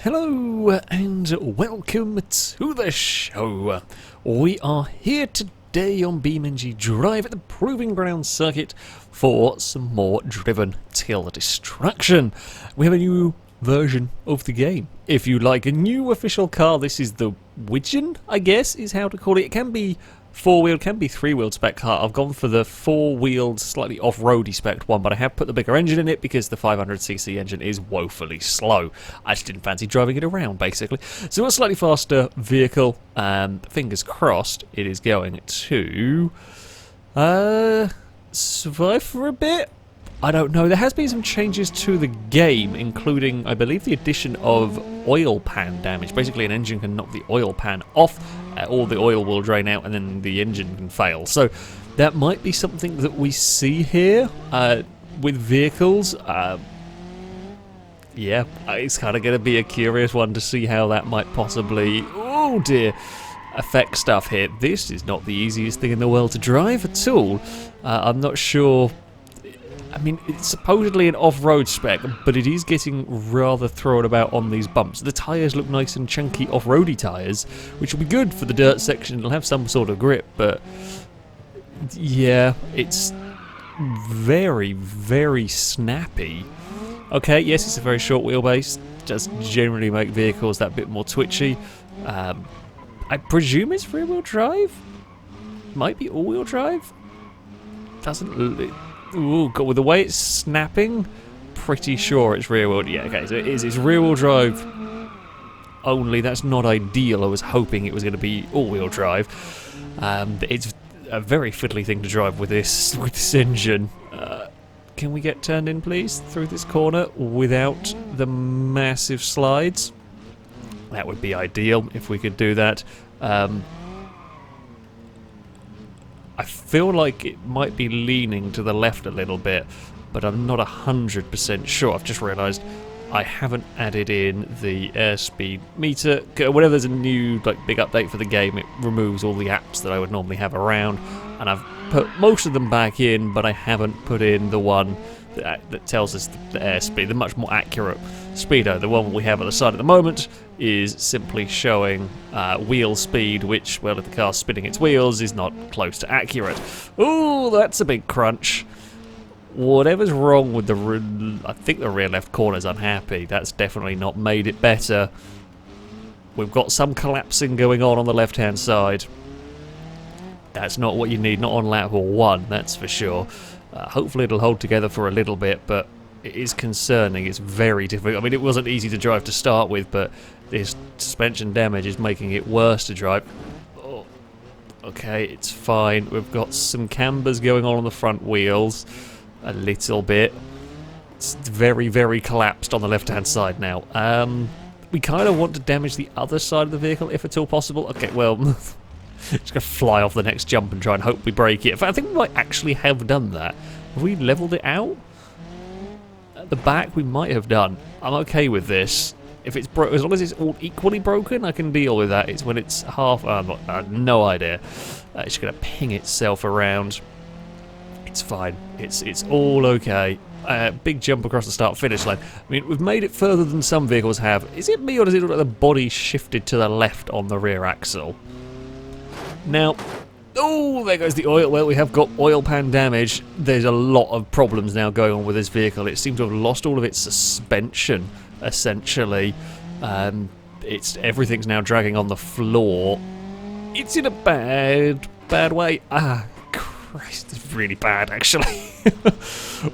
Hello and welcome to the show. We are here today on BeamNG Drive at the Proving Ground circuit for some more driven till destruction. We have a new version of the game. If you like a new official car, this is the Wigeon, I guess is how to call it. It can be four-wheeled, can be three-wheeled spec car. I've gone for the four-wheeled, slightly off-roady spec one, but I have put the bigger engine in it because the 500cc engine is woefully slow. I just didn't fancy driving it around, basically. So a slightly faster vehicle. Fingers crossed, it is going to survive for a bit. I don't know. There has been some changes to the game, including, I believe, the addition of oil pan damage. Basically, an engine can knock the oil pan off, or the oil will drain out, and then the engine can fail. So that might be something that we see here with vehicles. Yeah, it's kind of going to be a curious one to see how that might possibly, oh dear, affect stuff here. This is not the easiest thing in the world to drive at all. I'm not sure. I mean, it's supposedly an off-road spec, but it is getting rather thrown about on these bumps. The tyres look nice and chunky off-roady tyres, which will be good for the dirt section. It'll have some sort of grip, but yeah, it's very, very snappy. Okay, yes, it's a very short wheelbase. Does generally make vehicles that bit more twitchy. I presume it's rear-wheel drive? Might be all-wheel drive? Doesn't... Ooh, God, with the way it's snapping, pretty sure it's rear-wheel. Yeah, okay, so it's rear-wheel drive only. That's not ideal. I was hoping it was going to be all-wheel drive. It's a very fiddly thing to drive with this engine. Can we get turned in, please, through this corner without the massive slides? That would be ideal if we could do that. I feel like it might be leaning to the left a little bit, but I'm not 100% sure. I've just realised I haven't added in the airspeed meter. Whenever there's a new big update for the game, it removes all the apps that I would normally have around, and I've put most of them back in, but I haven't put in the one that tells us the airspeed, the much more accurate speedo. The one we have at the side at the moment is simply showing wheel speed, which, well, if the car's spinning its wheels, is not close to accurate. Ooh, that's a big crunch. Whatever's wrong with I think the rear left corner's unhappy. That's definitely not made it better. We've got some collapsing going on the left-hand side. That's not what you need, not on lap 1, that's for sure. Hopefully it'll hold together for a little bit, but it is concerning. It's very difficult. I mean, it wasn't easy to drive to start with, but this suspension damage is making it worse to drive. Oh, okay, it's fine. We've got some cambers going on the front wheels a little bit. It's very, very collapsed on the left-hand side now. We kind of want to damage the other side of the vehicle, if at all possible. Okay, well... Just going to fly off the next jump and try and hope we break it. In fact, I think we might actually have done that. Have we levelled it out? At the back, we might have done. I'm okay with this. If it's as long as it's all equally broken, I can deal with that. It's when it's half... I have no idea. It's going to ping itself around. It's fine. It's all okay. Big jump across the start-finish line. I mean, we've made it further than some vehicles have. Is it me, or does it look like the body shifted to the left on the rear axle? Now, oh, there goes the oil. Well, we have got oil pan damage. There's a lot of problems now going on with this vehicle. It seems to have lost all of its suspension, essentially. Everything's now dragging on the floor. It's in a bad way. Ah, Christ, it's really bad, actually.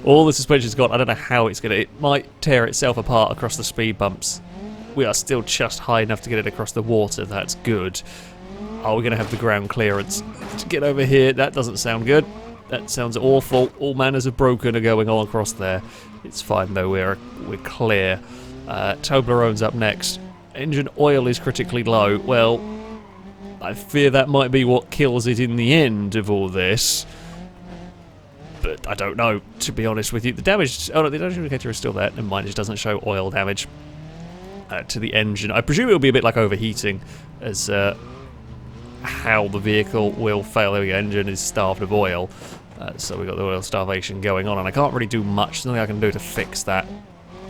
All the suspension's gone. I don't know how it's going to... It might tear itself apart across the speed bumps. We are still just high enough to get it across the water. That's good. Are we going to have the ground clearance to get over here? That doesn't sound good. That sounds awful. All manners of broken are going on across there. It's fine though, we're clear. Toblerone's up next. Engine oil is critically low. Well, I fear that might be what kills it in the end of all this. But I don't know, to be honest with you. The damage... Oh no, the damage indicator is still there. Never mind, it just doesn't show oil damage to the engine. I presume it'll be a bit like overheating, as... how the vehicle will fail. The engine is starved of oil, so we've got the oil starvation going on, and I can't really do much. There's nothing I can do to fix that,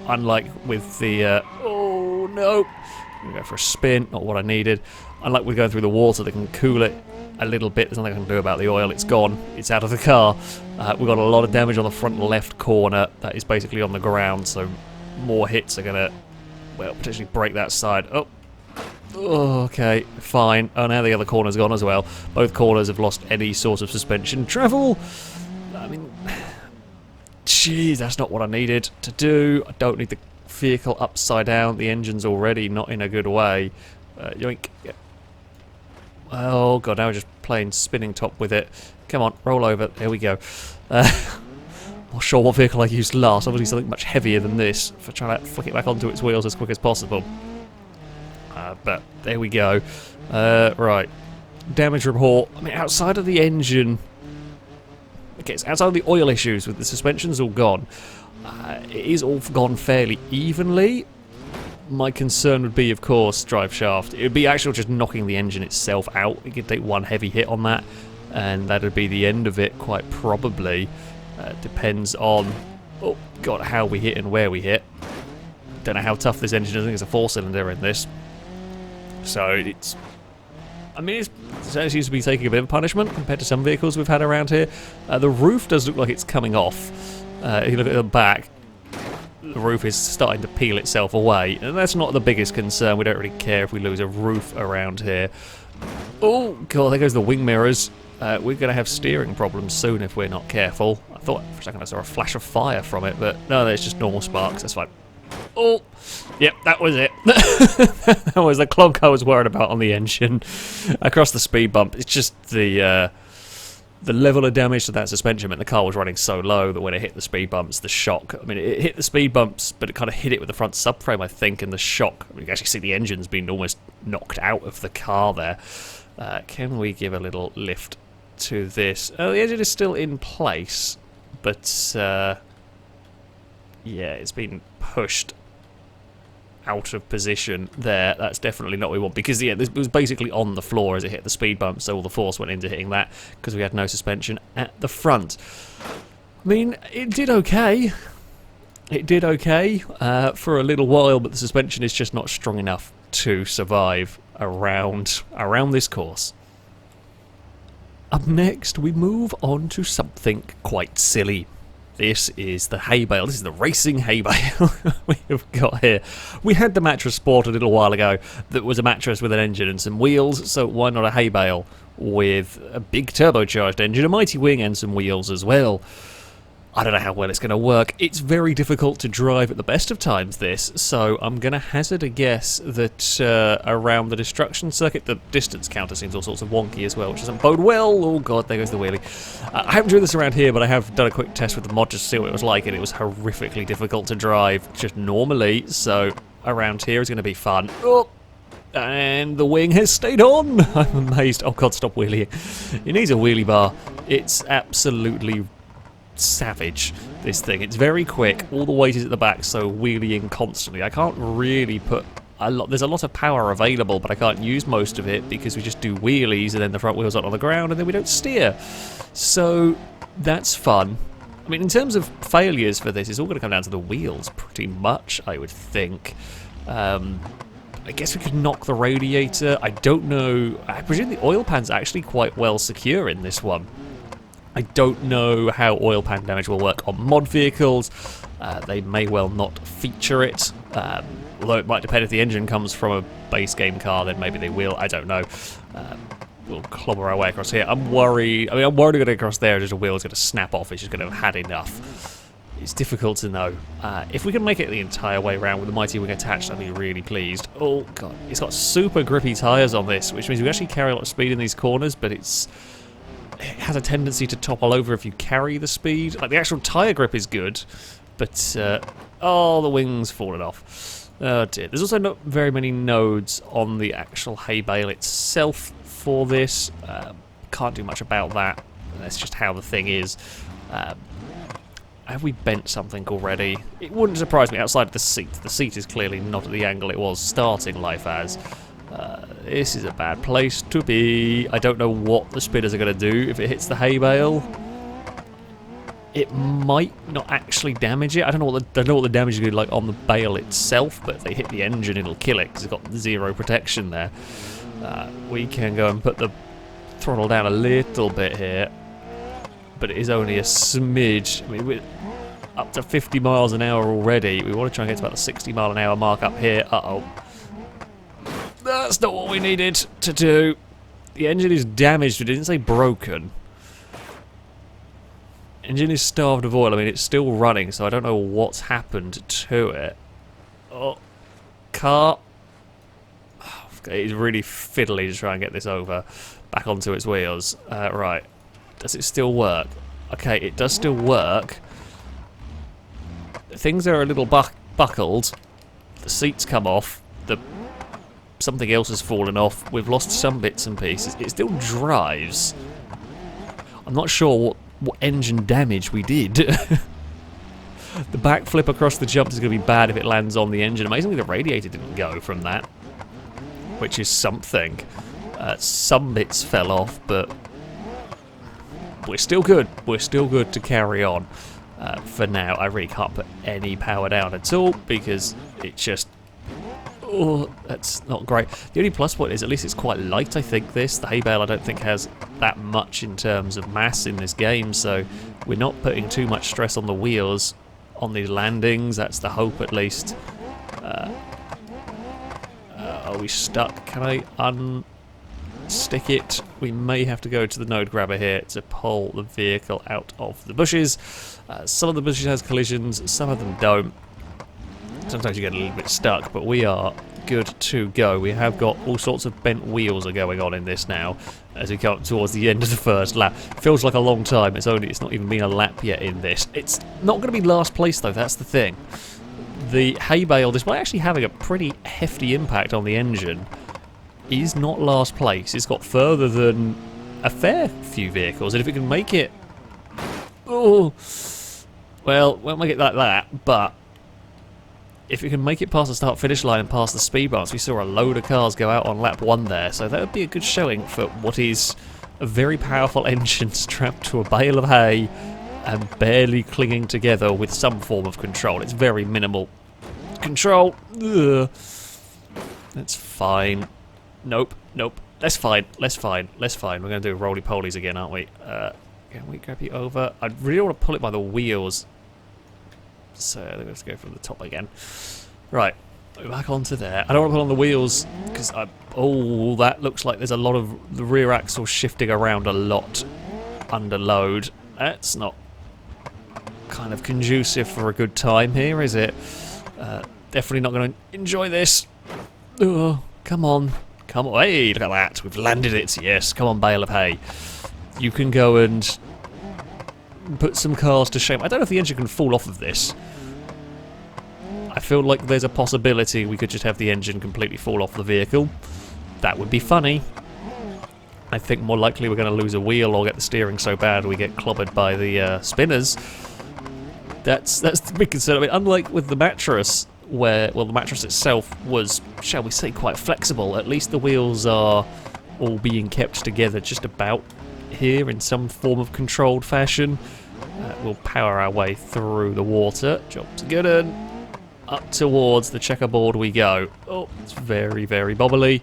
unlike with the oh no. I'm going to go for a spin, not what I needed. Unlike we're going through the water, they can cool it a little bit. There's nothing I can do about the oil. It's gone. It's out of the car. We've got a lot of damage on the front left corner. That is basically on the ground, so more hits are going to, well, potentially break that side. Oh, okay, fine. Oh, now the other corner's gone as well. Both corners have lost any sort of suspension travel. I mean, jeez, that's not what I needed to do. I don't need the vehicle upside down. The engine's already not in a good way. Yoink. Oh god, now we're just playing spinning top with it. Come on, roll over. There we go. Not sure what vehicle I used last. Obviously something much heavier than this for trying to flick it back onto its wheels as quick as possible. But there we go. Right. Damage report. I mean, outside of the engine... Okay, it's outside of the oil issues with the suspension's all gone. It is all gone fairly evenly. My concern would be, of course, drive shaft. It would be actually just knocking the engine itself out. You could take one heavy hit on that, and that would be the end of it, quite probably. Depends on, oh god, how we hit and where we hit. Don't know how tough this engine is. I think it's a 4-cylinder in this. So it's... I mean, it seems to be taking a bit of punishment compared to some vehicles we've had around here. The roof does look like it's coming off. If you look at the back, the roof is starting to peel itself away, and that's not the biggest concern. We don't really care if we lose a roof around here. Oh god, there goes the wing mirrors. We're going to have steering problems soon if we're not careful. I thought for a second I saw a flash of fire from it, but no, it's just normal sparks. That's fine. Oh, yep, that was it. That was the clog I was worried about on the engine. Across the speed bump, it's just the level of damage to that suspension meant the car was running so low that when it hit the speed bumps, the shock... I mean, it hit the speed bumps, but it kind of hit it with the front subframe, I think, and the shock... I mean, you can actually see the engine's been almost knocked out of the car there. Can we give a little lift to this? Oh, the engine is still in place, but... yeah, it's been pushed out of position there. That's definitely not what we want, because yeah, this was basically on the floor as it hit the speed bump, so all the force went into hitting that because we had no suspension at the front. I mean, it did okay. It did okay for a little while, but the suspension is just not strong enough to survive around this course. Up next, we move on to something quite silly. This is the hay bale. This is the racing hay bale we have got here. We had the mattress sport a little while ago that was a mattress with an engine and some wheels, so why not a hay bale with a big turbocharged engine, a mighty wing and some wheels as well? I don't know how well it's going to work. It's very difficult to drive at the best of times, this, so I'm going to hazard a guess that around the destruction circuit, the distance counter seems all sorts of wonky as well, which doesn't bode well. Oh god, there goes the wheelie. I haven't driven this around here, but I have done a quick test with the mod just to see what it was like, and it was horrifically difficult to drive just normally, so around here is going to be fun. Oh! And the wing has stayed on! I'm amazed. Oh god, stop wheeling. It needs a wheelie bar. It's absolutely savage, this thing. It's very quick, all the weight is at the back, so wheeling constantly. I can't really put a lot, there's a lot of power available, but I can't use most of it because we just do wheelies and then the front wheels aren't on the ground and then we don't steer. So that's fun. I mean, in terms of failures for this, it's all going to come down to the wheels pretty much, I would think. I guess we could knock the radiator. I don't know. I presume the oil pan's actually quite well secure in this one. I don't know how oil pan damage will work on mod vehicles. They may well not feature it. Although it might depend if the engine comes from a base game car, then maybe they will. I don't know. We'll clobber our way across here. I'm worried. I mean, I'm worried to get across there, just a wheel's going to snap off. It's just going to have had enough. It's difficult to know. If we can make it the entire way around with the mighty wing attached, I'd be really pleased. Oh god, it's got super grippy tyres on this, which means we actually carry a lot of speed in these corners, but it has a tendency to topple over if you carry the speed. Like, the actual tyre grip is good, but oh, the wing's fallen off. Oh dear. There's also not very many nodes on the actual hay bale itself for this. Can't do much about that. That's just how the thing is. Have we bent something already? It wouldn't surprise me outside of the seat. The seat is clearly not at the angle it was starting life as. This is a bad place to be. I don't know what the spinners are going to do if it hits the hay bale. it might not actually damage it. I don't know what the damage is going to be like on the bale itself, but if they hit the engine, it'll kill it because it's got zero protection there. We can go and put the throttle down a little bit here, but it is only a smidge. I mean, we're up to 50 miles an hour already. We want to try and get to about the 60 mile an hour mark up here. Uh-oh. That's not what we needed to do. The engine is damaged, but it didn't say broken. Engine is starved of oil. I mean, it's still running, so I don't know what's happened to it. Oh, car. Oh, it's really fiddly to try and get this over. Back onto its wheels. Right. Does it still work? Okay, it does still work. Things are a little buckled. The seats come off. Something else has fallen off. We've lost some bits and pieces. It still drives. I'm not sure what engine damage we did. The backflip across the jump is going to be bad if it lands on the engine. Amazingly, the radiator didn't go from that, which is something. Some bits fell off, but we're still good. We're still good to carry on. For now, I really can't put any power down at all because it just... Oh, that's not great. The only plus point is at least it's quite light, I think, this. The hay bale I don't think has that much in terms of mass in this game, so we're not putting too much stress on the wheels on these landings. That's the hope, at least. Are we stuck? Can I unstick it? We may have to go to the node grabber here to pull the vehicle out of the bushes. Some of the bushes has collisions, some of them don't. Sometimes you get a little bit stuck, but we are good to go. We have got all sorts of bent wheels are going on in this now as we come towards the end of the first lap. Feels like a long time. It's not even been a lap yet in this. It's not going to be last place though, that's the thing. The hay bale, despite actually having a pretty hefty impact on the engine, is not last place. It's got further than a fair few vehicles, and if it can make it... Oh, well, won't make it like that, but if it can make it past the start-finish line and past the speed bumps, we saw a load of cars go out on lap 1 there, so that would be a good showing for what is a very powerful engine strapped to a bale of hay and barely clinging together with some form of control. It's very minimal control. Ugh. That's fine. Nope, nope. That's fine, that's fine, that's fine. We're going to do roly-polies again, aren't we? Can we grab you over? I really want to pull it by the wheels. So I'm going to go from the top again. Right, back onto there. I don't want to put on the wheels because that looks like there's a lot of the rear axle shifting around a lot under load. That's not kind of conducive for a good time here, is it? Definitely not going to enjoy this. Oh, come on. Come on. Hey, look at that. We've landed it. Yes, come on, bale of hay. You can go and put some cars to shame. I don't know if the engine can fall off of this. I feel like there's a possibility we could just have the engine completely fall off the vehicle. That would be funny. I think more likely we're going to lose a wheel or get the steering so bad we get clobbered by the spinners. That's the big concern. I mean, unlike with the mattress, where, well, the mattress itself was, shall we say, quite flexible, at least the wheels are all being kept together just about here in some form of controlled fashion. We'll power our way through the water. Job's good, and up towards the checkerboard we go. Oh, it's very, very bobbly.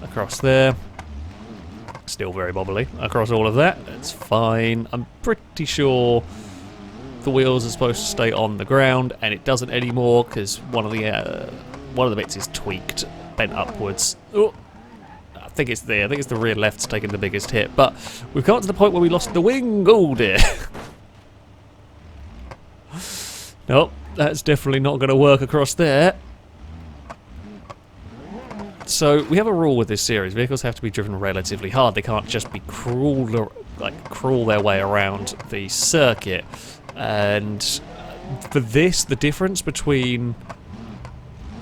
Across there. Still very bobbly. Across all of that. It's fine. I'm pretty sure the wheels are supposed to stay on the ground, and it doesn't anymore because one of the bits is tweaked, bent upwards. Oh, I think it's there. I think it's the rear left's taking the biggest hit, but we've got to the point where we lost the wing. Oh dear. Nope, that's definitely not going to work across there. So we have a rule with this series. Vehicles have to be driven relatively hard. They can't just be crawl their way around the circuit. And for this, the difference between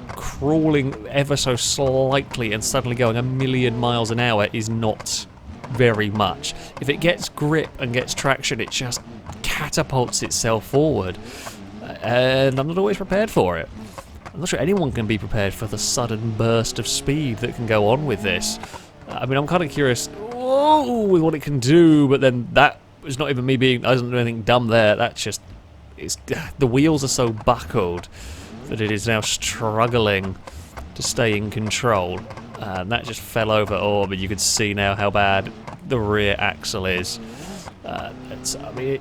crawling ever so slightly and suddenly going 1,000,000 miles an hour is not very much. If it gets grip and gets traction, it just catapults itself forward. And I'm not always prepared for it. I'm not sure anyone can be prepared for the sudden burst of speed that can go on with this. I mean, I'm kind of curious with what it can do, but then that it's not even me being, I didn't do anything dumb there, that's just, it's, the wheels are so buckled that it is now struggling to stay in control. And that just fell over. Oh, but you can see now how bad the rear axle is. I mean,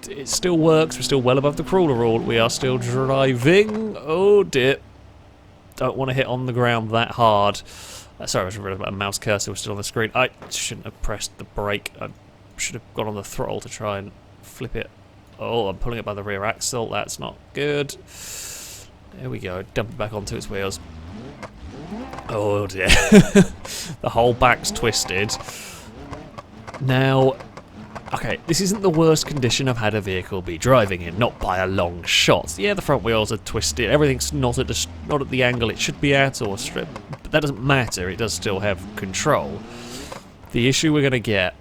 it still works. We're still well above the crawler rule. We are still driving. Oh dear. Don't want to hit on the ground that hard. Sorry, I was realizing a mouse cursor was still on the screen. I shouldn't have pressed the brake. I should have gone on the throttle to try and flip it. Oh, I'm pulling it by the rear axle. That's not good. There we go. Dump it back onto its wheels. Oh dear. The whole back's twisted. Now, okay, this isn't the worst condition I've had a vehicle be driving in, not by a long shot. Yeah, the front wheels are twisted, everything's not at the angle it should be at, or strip, but that doesn't matter, it does still have control. The issue we're going to get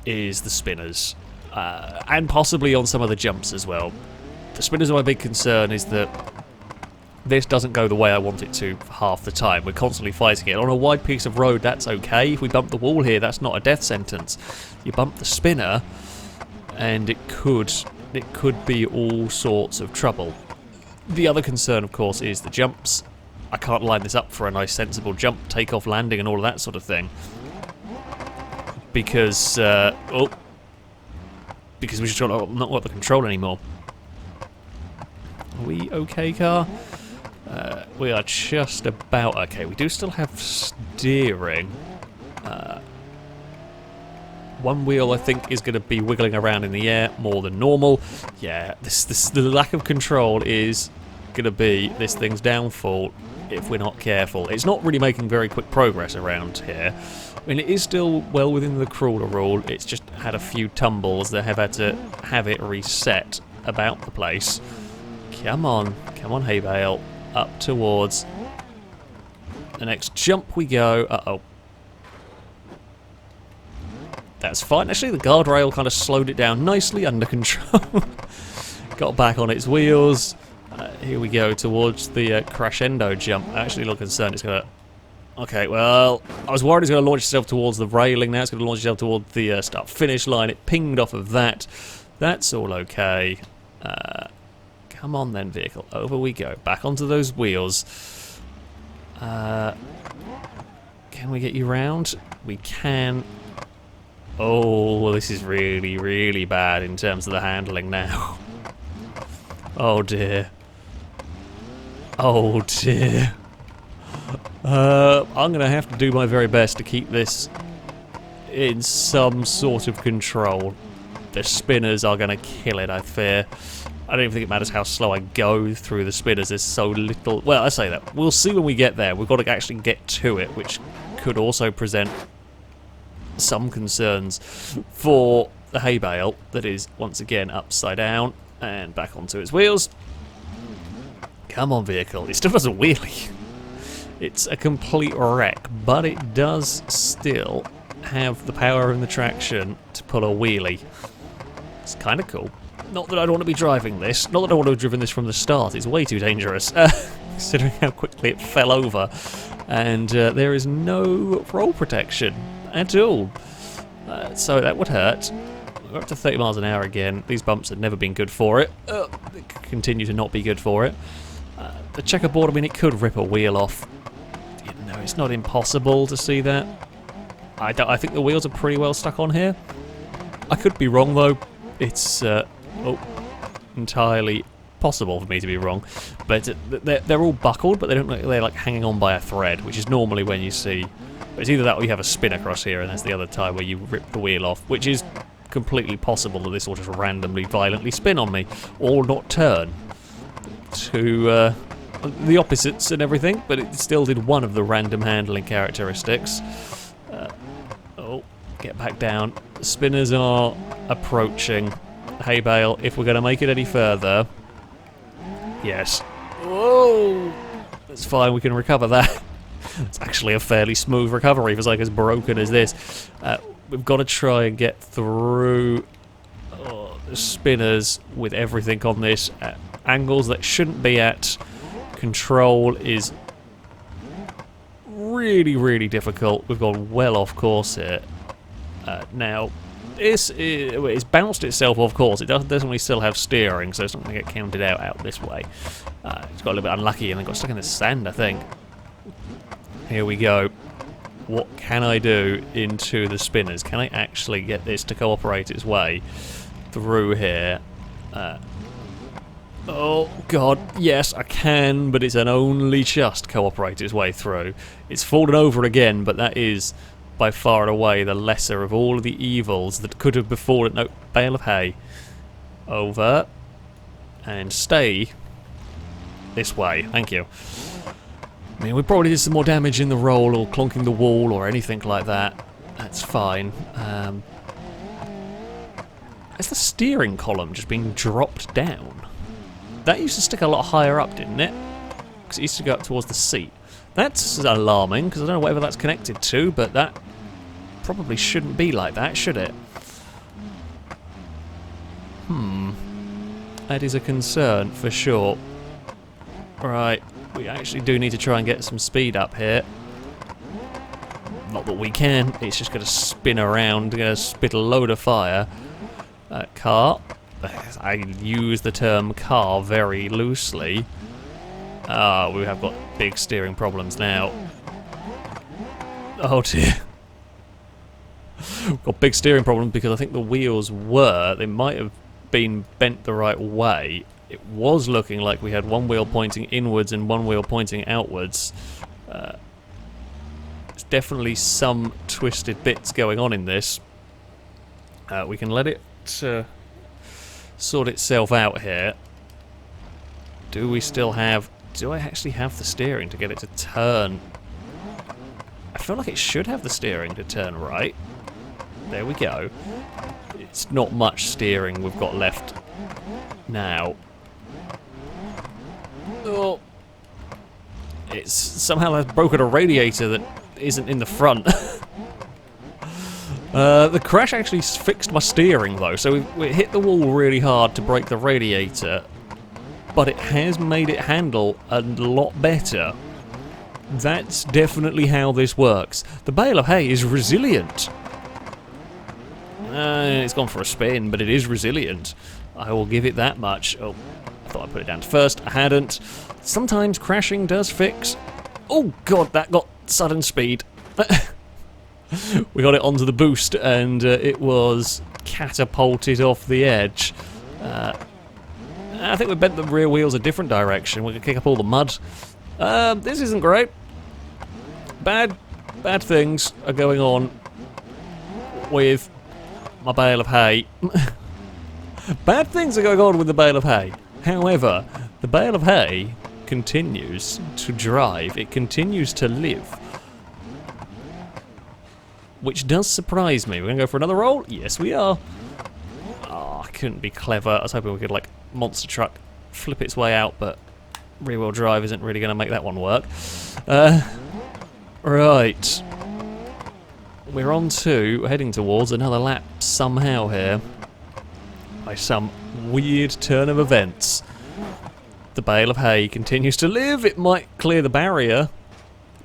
is the spinners, and possibly on some of the jumps as well. The spinners are my big concern, is that this doesn't go the way I want it to half the time. We're constantly fighting it. On a wide piece of road, that's okay. If we bump the wall here, that's not a death sentence. You bump the spinner, and it could be all sorts of trouble. The other concern, of course, is the jumps. I can't line this up for a nice, sensible jump, takeoff, landing, and all of that sort of thing. Because, because we just not got the control anymore. Are we okay, car? We are just about okay. We do still have steering. One wheel, I think, is going to be wiggling around in the air more than normal. Yeah, the lack of control is going to be this thing's downfall if we're not careful. It's not really making very quick progress around here. I mean, it is still well within the crawler rule. It's just had a few tumbles that have had to have it reset about the place. Come on, hay bale. Up towards the next jump we go. Uh-oh. That's fine. Actually, the guardrail kind of slowed it down nicely, under control. Got back on its wheels. Here we go towards the crescendo jump. I'm actually a little concerned it's going to... Okay, well, I was worried it's going to launch itself towards the railing. Now it's going to launch itself towards the start-finish line. It pinged off of that. That's all okay. Come on then, vehicle. Over we go. Back onto those wheels. Can we get you round? We can. Oh, this is really, really bad in terms of the handling now. Oh dear. Oh dear. I'm going to have to do my very best to keep this in some sort of control. The spinners are going to kill it, I fear. I don't even think it matters how slow I go through the spinners. There's so little... Well, I say that. We'll see when we get there. We've got to actually get to it, which could also present some concerns for the hay bale that is, once again, upside down and back onto its wheels. Come on, vehicle. It still does a wheelie. It's a complete wreck, but it does still have the power and the traction to pull a wheelie. It's kind of cool. Not that I don't want to be driving this. Not that I want to have driven this from the start. It's way too dangerous, considering how quickly it fell over. And there is no roll protection at all. So that would hurt. We're up to 30 miles an hour again. These bumps have never been good for it. They continue to not be good for it. The checkerboard, I mean, it could rip a wheel off. You know, it's not impossible to see that. I think the wheels are pretty well stuck on here. I could be wrong, though. It's entirely possible for me to be wrong, but they're all buckled, but they don't look like they're like hanging on by a thread, which is normally when you see. It's either that or you have a spin across here, and that's the other time where you rip the wheel off, which is completely possible that this will just randomly, violently spin on me, or not turn to the opposites and everything. But it still did one of the random handling characteristics. Get back down. The spinners are approaching. Hay bale, if we're going to make it any further. Yes. Whoa! That's fine, we can recover that. It's actually a fairly smooth recovery for something as broken as this. We've got to try and get through the spinners with everything on this at angles that shouldn't be at. Control is really, really difficult. We've gone well off course here. Now, It's bounced itself off course. It does definitely still have steering, so it's not going to get counted out this way. It's got a little bit unlucky and then got stuck in the sand, I think. Here we go. What can I do into the spinners? Can I actually get this to cooperate its way through here? Oh god, yes I can, but it's an only just cooperate its way through. It's fallen over again, but that is by far and away the lesser of all of the evils that could have befallen. No, bale of hay. Over. And stay this way. Thank you. I mean, we probably did some more damage in the roll or clonking the wall or anything like that. That's fine. Has the steering column just been dropped down? That used to stick a lot higher up, didn't it? Because it used to go up towards the seat. That's alarming, because I don't know whatever that's connected to, but that probably shouldn't be like that, should it? That is a concern, for sure. Right, we actually do need to try and get some speed up here. Not that we can, it's just going to spin around, going to spit a load of fire. Car. I use the term car very loosely. We have got big steering problems now. Oh dear. We've got big steering problems because I think the wheels they might have been bent the right way. It was looking like we had one wheel pointing inwards and one wheel pointing outwards. There's definitely some twisted bits going on in this. We can let it sort itself out here. Do we still have... Do I actually have the steering to get it to turn? I feel like it should have the steering to turn right. There we go. It's not much steering we've got left now. Oh. It's somehow has broken a radiator that isn't in the front. The crash actually fixed my steering though, so we hit the wall really hard to break the radiator, but it has made it handle a lot better. That's definitely how this works. The bale of hay is resilient. It's gone for a spin, but it is resilient. I will give it that much. Oh, I thought I'd put it down to first. I hadn't. Sometimes crashing does fix. Oh god, that got sudden speed. We got it onto the boost and it was catapulted off the edge. I think we bent the rear wheels a different direction. We could kick up all the mud. This isn't great. Bad things are going on with my bale of hay. Bad things are going on with the bale of hay. However, the bale of hay continues to drive. It continues to live. Which does surprise me. We're going to go for another roll? Yes, we are. Oh, I couldn't be clever. I was hoping we could, like, monster truck flip its way out, but rear-wheel drive isn't really going to make that one work. Right. We're on to, heading towards another lap somehow here. By some weird turn of events. The bale of hay continues to live. It might clear the barrier.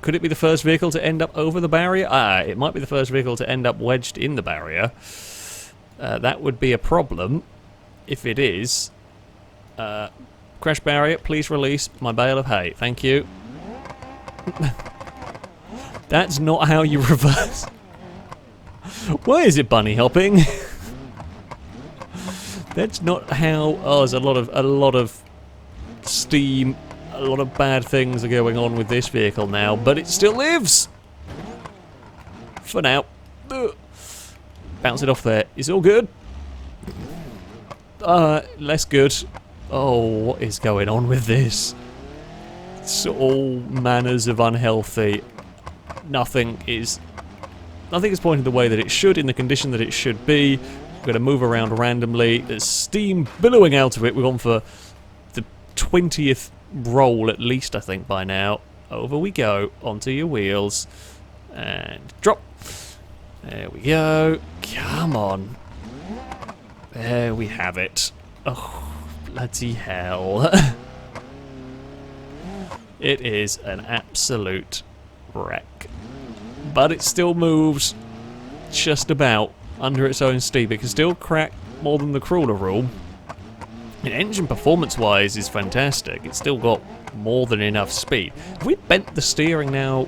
Could it be the first vehicle to end up over the barrier? It might be the first vehicle to end up wedged in the barrier. That would be a problem. If it is. Crash barrier, please release my bale of hay. Thank you. That's not how you reverse. Why is it bunny hopping? That's not how... Oh, there's a lot of steam... A lot of bad things are going on with this vehicle now, but it still lives! For now. Bounce it off there. It's all good. Less good. Oh, what is going on with this? It's all manners of unhealthy. Nothing is pointing the way that it should, in the condition that it should be. We're going to move around randomly. There's steam billowing out of it. We've gone for the 20th roll at least, I think, by now. Over we go, onto your wheels, and drop. There we go. Come on. There we have it. Oh, bloody hell. It is an absolute wreck. But it still moves just about. under its own steam. It can still crack more than the crawler rule. And engine performance-wise is fantastic. It's still got more than enough speed. Have we bent the steering now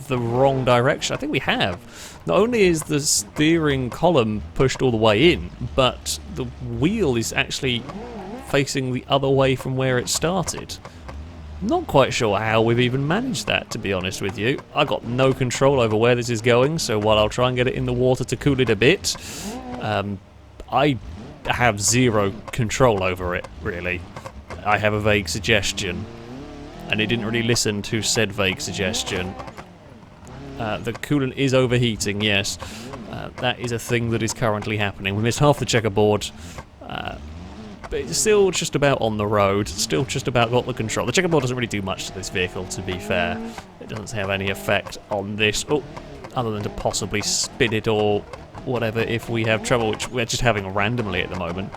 the wrong direction? I think we have. Not only is the steering column pushed all the way in, but the wheel is actually facing the other way from where it started. Not quite sure how we've even managed that, to be honest with you. I got no control over where this is going, so while I'll try and get it in the water to cool it a bit, I have zero control over it, really. I have a vague suggestion, and it didn't really listen to said vague suggestion. The coolant is overheating, yes. That is a thing that is currently happening. We missed half the checkerboard, but it's still just about on the road, still just about got the control. The checkerboard doesn't really do much to this vehicle, to be fair. It doesn't have any effect on this, other than to possibly spin it or whatever if we have trouble, which we're just having randomly at the moment.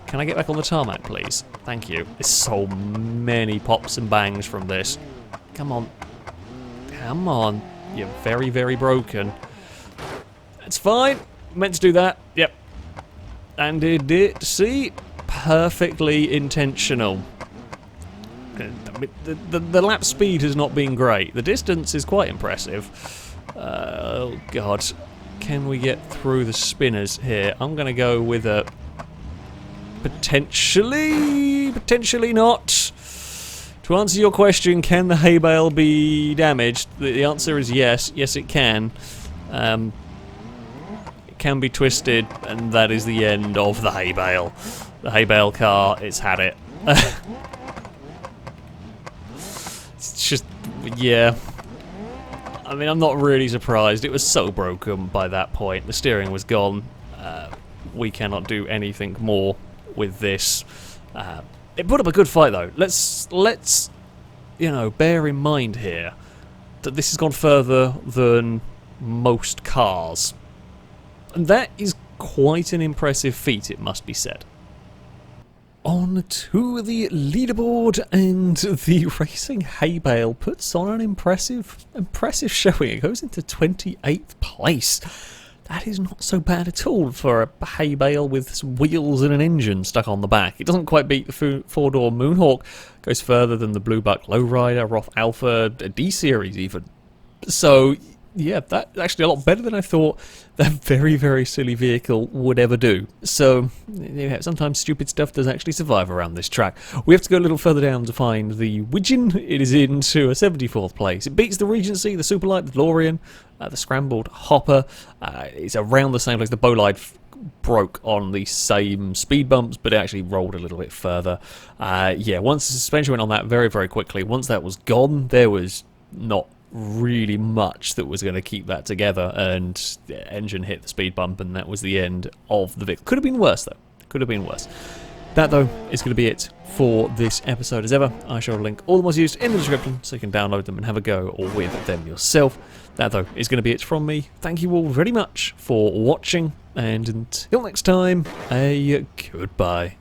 Can I get back on the tarmac, please? Thank you. There's so many pops and bangs from this. Come on. Come on. You're very, very broken. It's fine. Meant to do that. Yep. And it did. See? Perfectly intentional. The lap speed has not been great. The distance is quite impressive. Oh, God. Can we get through the spinners here? I'm going to go with a potentially not. To answer your question, can the hay bale be damaged? The answer is yes. Yes, it can. It can be twisted, and that is the end of the hay bale. The hay bale car, it's had it. It's just, yeah. I mean, I'm not really surprised. It was so broken by that point. The steering was gone. We cannot do anything more with this. It put up a good fight, though. Let's bear in mind here that this has gone further than most cars. And that is quite an impressive feat, it must be said. On to the leaderboard, and the racing hay bale puts on an impressive showing. It goes into 28th place. That is not so bad at all for a hay bale with some wheels and an engine stuck on the back. It doesn't quite beat the four-door Moonhawk. Goes further than the Blue Buck Lowrider, Roth Alpha, a D-Series even. So, yeah, that's actually a lot better than I thought that very, very silly vehicle would ever do. So, yeah, sometimes stupid stuff does actually survive around this track. We have to go a little further down to find the Wigeon. It is into a 74th place. It beats the Regency, the Superlight, the DeLorean, the Scrambled Hopper. It's around the same place. The Bolide broke on the same speed bumps, but it actually rolled a little bit further. Yeah, once the suspension went on that very, very quickly, once that was gone, there was not really much that was going to keep that together, and the engine hit the speed bump, and that was the end of the vehicle. Could have been worse, though. Could have been worse. That, though, is going to be it for this episode. As ever, I shall link all the mods used in the description so you can download them and have a go or with them yourself. That, though, is going to be it from me. Thank you all very much for watching, and until next time, a goodbye.